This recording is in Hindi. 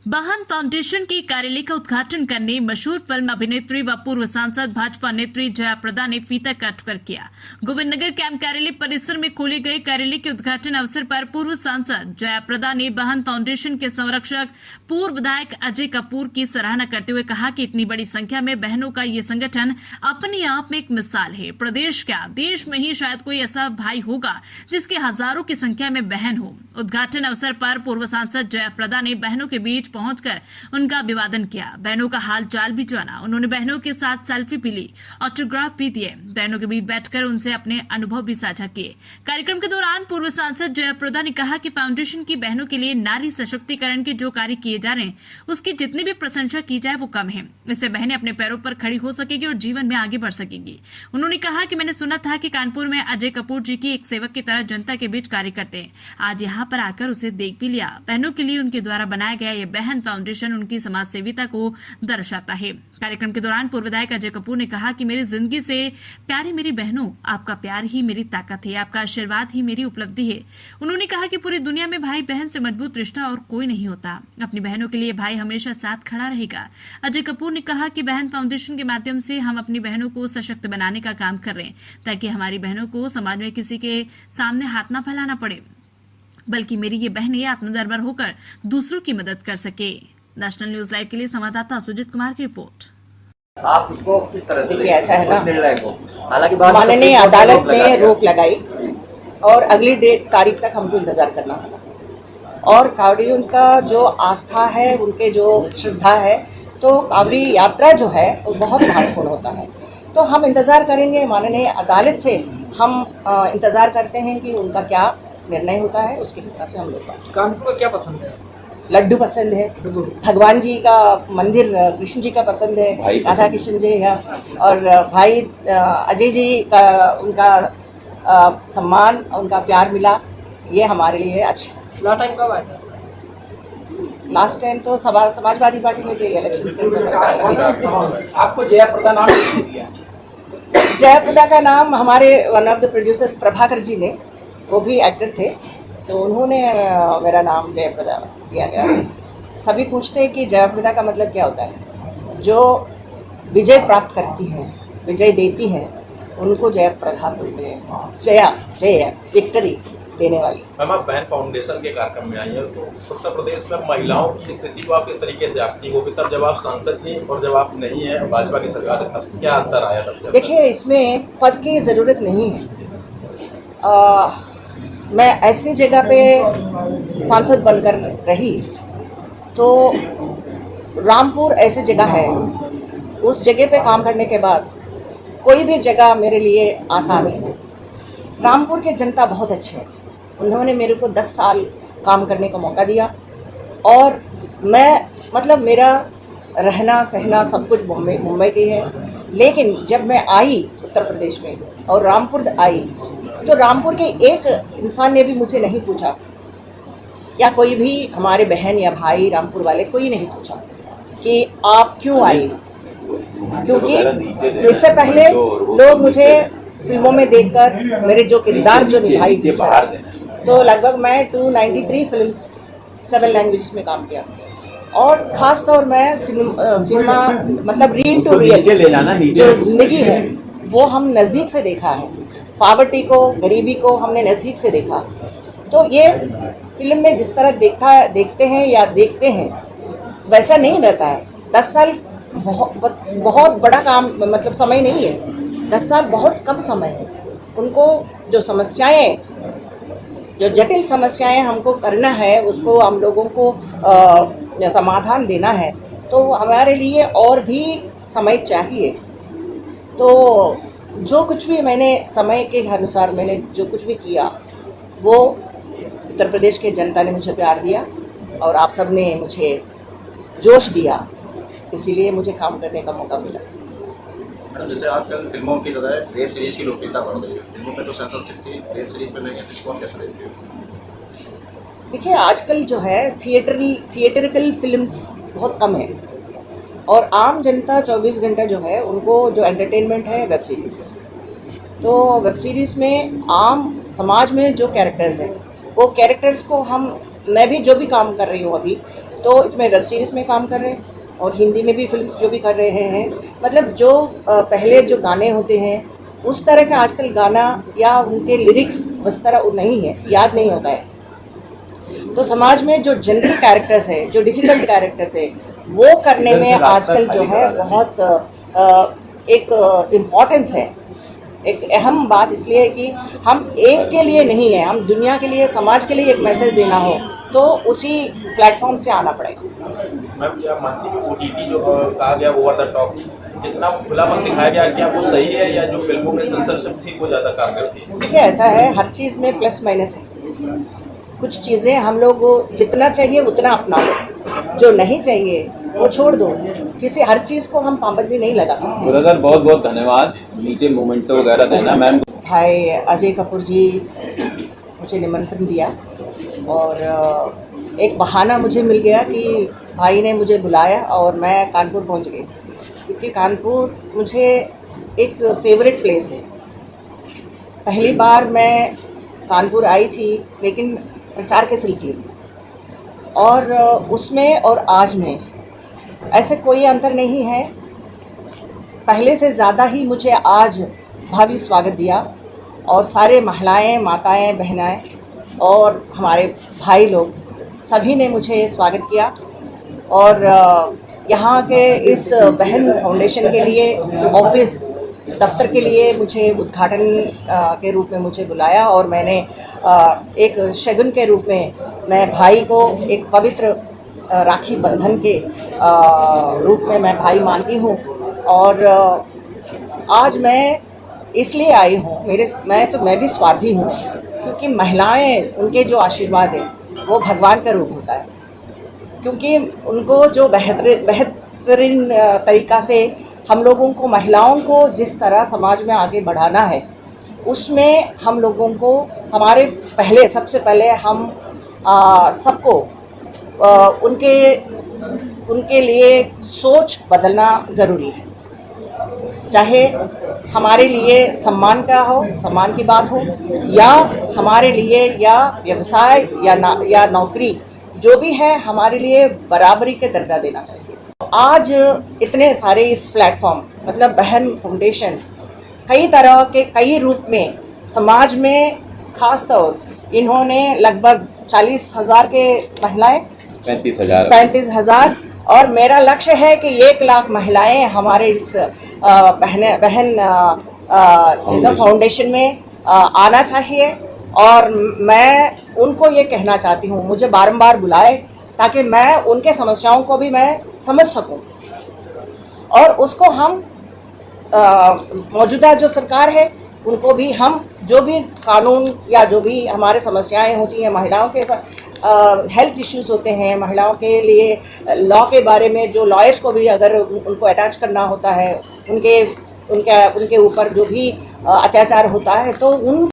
बहन फाउंडेशन के कार्यालय का उद्घाटन करने मशहूर फिल्म अभिनेत्री व पूर्व सांसद भाजपा नेत्री जया प्रदा ने फीता काटकर किया। गोविंद नगर कैंप कार्यालय परिसर में खोले गए कार्यालय के उद्घाटन अवसर पर पूर्व सांसद जया प्रदा ने बहन फाउंडेशन के संरक्षक पूर्व विधायक अजय कपूर की सराहना करते हुए कहा कि इतनी बड़ी संख्या में बहनों का ये संगठन अपने आप में एक मिसाल है। प्रदेश क्या देश में ही शायद कोई ऐसा भाई होगा जिसके हजारों की संख्या में बहन हो। उद्घाटन अवसर पर पूर्व सांसद जया प्रदा ने बहनों के बीच पहुंचकर उनका अभिवादन किया, बहनों का हाल चाल भी जाना। उन्होंने बहनों के साथ सेल्फी भी ली, ऑटोग्राफ भी दिए, बहनों के बीच बैठकर उनसे अपने अनुभव भी साझा किए। कार्यक्रम के दौरान पूर्व सांसद जया प्रदा ने कहा कि फाउंडेशन की बहनों के लिए नारी सशक्तिकरण के जो कार्य किए जा रहे हैं उसकी जितनी भी प्रशंसा की जाए वो कम है। इससे बहनें अपने पैरों पर खड़ी हो सकेगी और जीवन में आगे बढ़ सकेगी। उन्होंने कहा कि मैंने सुना था कि कानपुर में अजय कपूर जी की एक सेवक की तरह जनता के बीच कार्य करते हैं। आज यहाँ पर आकर उसे देख भी लिया। बहनों के लिए उनके द्वारा बनाया गया ये बहन फाउंडेशन उनकी समाज सेविता को दर्शाता है। कार्यक्रम के दौरान पूर्व विधायक अजय कपूर ने कहा कि मेरी जिंदगी से प्यारी मेरी बहनों, आपका प्यार ही मेरी ताकत है, आपका आशीर्वाद ही मेरी उपलब्धि है। उन्होंने कहा कि पूरी दुनिया में भाई बहन से मजबूत रिश्ता और कोई नहीं होता। अपनी बहनों के लिए भाई हमेशा साथ खड़ा रहेगा। अजय कपूर ने कहा कि बहन फाउंडेशन के माध्यम से हम अपनी बहनों को सशक्त बनाने का काम कर रहे हैं ताकि हमारी बहनों को समाज में किसी के सामने हाथ न फैलाना पड़े, बल्कि मेरी ये बहनें आत्मनिर्भर होकर दूसरों की मदद कर सके। नेशनल न्यूज लाइव के लिए संवाददाता सुजीत कुमार की रिपोर्ट। आप उसको किस तरह से देखिए ऐसा है ना, निर्णय को हालांकि माननीय अदालत ने रोक लगाई और अगली डेट तारीख तक हमको इंतजार करना होगा। और कावड़ी उनका जो आस्था है, उनके जो श्रद्धा है, तो कावड़ी यात्रा जो है वो बहुत महत्वपूर्ण होता है। तो हम इंतज़ार करेंगे, माननीय अदालत से हम इंतज़ार करते हैं कि उनका क्या निर्णय होता है, उसके हिसाब से हम लोग बात। कानपुर को क्या पसंद है? लड्डू पसंद है, भगवान जी का मंदिर कृष्ण जी का पसंद है, राधा कृष्ण जी है, और भाई अजय जी का उनका सम्मान, उनका प्यार मिला, ये हमारे लिए अच्छा है। लास्ट टाइम कब आया था? लास्ट टाइम तो समाजवादी पार्टी में थे इलेक्शन के समय। आपको जया प्रदा नाम किसने दिया? जया प्रदा का नाम हमारे one of the producers Prabhakar ji ने, वो भी एक्टर थे, तो उन्होंने मेरा नाम जया प्रदा दिया गया। सभी पूछते हैं कि जया प्रदा का मतलब क्या होता है। जो विजय प्राप्त करती है, विजय देती है, उनको जया प्रदा बोलते हैं। जया जय विक्ट्री देने वाली। मैम, आप बहन फाउंडेशन के कार्यक्रम में आई हैं, तो उत्तर प्रदेश में महिलाओं की स्थिति को आप किस तरीके से आंकती हो? तब जब आप सांसद थी और जब आप नहीं है भाजपा की सरकार है, तब क्या अंतर आया तब से? देखिए, इसमें पद की ज़रूरत नहीं है। मैं ऐसी जगह पे सांसद बनकर रही, तो रामपुर ऐसी जगह है, उस जगह पे काम करने के बाद कोई भी जगह मेरे लिए आसान है। रामपुर के जनता बहुत अच्छे हैं, उन्होंने मेरे को 10 साल काम करने का मौका दिया और मैं मतलब मेरा रहना सहना सब कुछ मुंबई की है। लेकिन जब मैं आई उत्तर प्रदेश में और रामपुर आई, तो रामपुर के एक इंसान ने भी मुझे नहीं पूछा, या कोई भी हमारे बहन या भाई रामपुर वाले कोई नहीं पूछा कि आप क्यों आई, क्योंकि इससे पहले लोग मुझे फिल्मों में देखकर मेरे जो किरदार जो निभाई जिस तरह, तो लगभग मैं 293 फिल्म्स 7 लैंग्वेजेस में काम किया। और ख़ास तौर में सिनेमा मतलब रियल टू रियल जो ज़िंदगी है वो हम नज़दीक से देखा है। पॉवर्टी को, गरीबी को हमने नज़दीक से देखा। तो ये फिल्म में जिस तरह देखते हैं वैसा नहीं रहता है। 10 साल बहुत बड़ा काम, मतलब समय नहीं है। 10 साल बहुत कम समय है। उनको जो समस्याएं, जो जटिल समस्याएं हमको करना है, उसको हम लोगों को समाधान देना है, तो हमारे लिए और भी समय चाहिए। तो जो कुछ भी मैंने समय के अनुसार मैंने जो कुछ भी किया, वो उत्तर प्रदेश के जनता ने मुझे प्यार दिया और आप सब ने मुझे जोश दिया, इसीलिए मुझे काम करने का मौका मिला। मैडम, जैसे आजकल फिल्मों की जगह वेब सीरीज की लोकप्रियता बढ़ गई है, फिल्मों में तो सेंसरशिप थी, वेब सीरीज में नहीं है, इसको आप कैसे देखते हो? देखिए, आजकल जो है थिएटरिकल फिल्म्स बहुत कम है और आम जनता 24 घंटा जो है उनको जो एंटरटेनमेंट है वेब सीरीज़। तो वेब सीरीज़ में आम समाज में जो कैरेक्टर्स हैं, वो कैरेक्टर्स को मैं भी जो भी काम कर रही हूँ अभी, तो इसमें वेब सीरीज़ में काम कर रहे हैं और हिंदी में भी फिल्म्स जो भी कर रहे हैं। मतलब जो पहले जो गाने होते हैं उस तरह का आजकल गाना या उनके लिरिक्स उस तरह नहीं है, याद नहीं होता है। तो समाज में जो जनरल कैरेक्टर्स है, जो डिफ़िकल्ट कैरेक्टर्स है, वो करने में आजकल जो है बहुत एक इम्पॉर्टेंस है। एक अहम बात इसलिए है कि हम एक के लिए नहीं है, हम दुनिया के लिए, समाज के लिए एक मैसेज देना हो तो उसी प्लेटफॉर्म से आना पड़ेगा। मैम, क्या मानती है OTT जो कहा गया ओवर द टॉप, जितना खुलापन दिखाया गया, क्या वो सही है या जो फिल्मों में सेंसरशिप थी वो ज़्यादा कारगर थी? देखिए, ऐसा है, हर चीज़ में प्लस माइनस है। कुछ चीज़ें हम लोग जितना चाहिए उतना अपना लो, जो नहीं चाहिए वो छोड़ दो। किसी हर चीज़ को हम पाबंदी नहीं लगा सकते। ब्रदर, बहुत बहुत धन्यवाद, नीचे मोमेंटो वगैरह देना। मैम, भाई अजय कपूर जी मुझे निमंत्रण दिया और एक बहाना मुझे मिल गया कि भाई ने मुझे बुलाया और मैं कानपुर पहुंच गई, क्योंकि कानपुर मुझे एक फेवरेट प्लेस है। पहली बार मैं कानपुर आई थी लेकिन प्रचार के सिलसिले में, और उसमें और आज में ऐसे कोई अंतर नहीं है। पहले से ज़्यादा ही मुझे आज भव्य स्वागत दिया और सारे महिलाएं, माताएं, बहनाएं और हमारे भाई लोग सभी ने मुझे स्वागत किया। और यहाँ के इस बहन फाउंडेशन के लिए, ऑफिस दफ्तर के लिए मुझे उद्घाटन के रूप में मुझे बुलाया और मैंने एक शगुन के रूप में मैं भाई को एक पवित्र राखी बंधन के रूप में मैं भाई मानती हूँ। और आज मैं इसलिए आई हूँ, मैं भी स्वार्थी हूँ, क्योंकि महिलाएं, उनके जो आशीर्वाद है वो भगवान का रूप होता है। क्योंकि उनको जो बेहतरीन तरीक़ा से हम लोगों को, महिलाओं को जिस तरह समाज में आगे बढ़ाना है, उसमें हम लोगों को हमारे सबसे पहले हम सबको उनके लिए सोच बदलना ज़रूरी है। चाहे हमारे लिए सम्मान की बात हो, या हमारे लिए या व्यवसाय या नौकरी, जो भी है हमारे लिए बराबरी के दर्जा देना चाहिए। आज इतने सारे इस प्लेटफॉर्म, मतलब बहन फाउंडेशन कई तरह के कई रूप में समाज में, खास तौर इन्होंने लगभग 40,000 के महिलाएं, 35,000, और मेरा लक्ष्य है कि 1 लाख महिलाएं हमारे इस बहन फाउंडेशन में आना चाहिए। और मैं उनको ये कहना चाहती हूँ, मुझे बारंबार बुलाए ताकि मैं उनके समस्याओं को भी मैं समझ सकूं, और उसको हम मौजूदा जो सरकार है उनको भी हम जो भी कानून या जो भी हमारे समस्याएं होती हैं, महिलाओं के हेल्थ इश्यूज़ होते हैं, महिलाओं के लिए लॉ के बारे में जो लॉयर्स को भी अगर उनको अटैच करना होता है, उनके ऊपर जो भी अत्याचार होता है, तो उन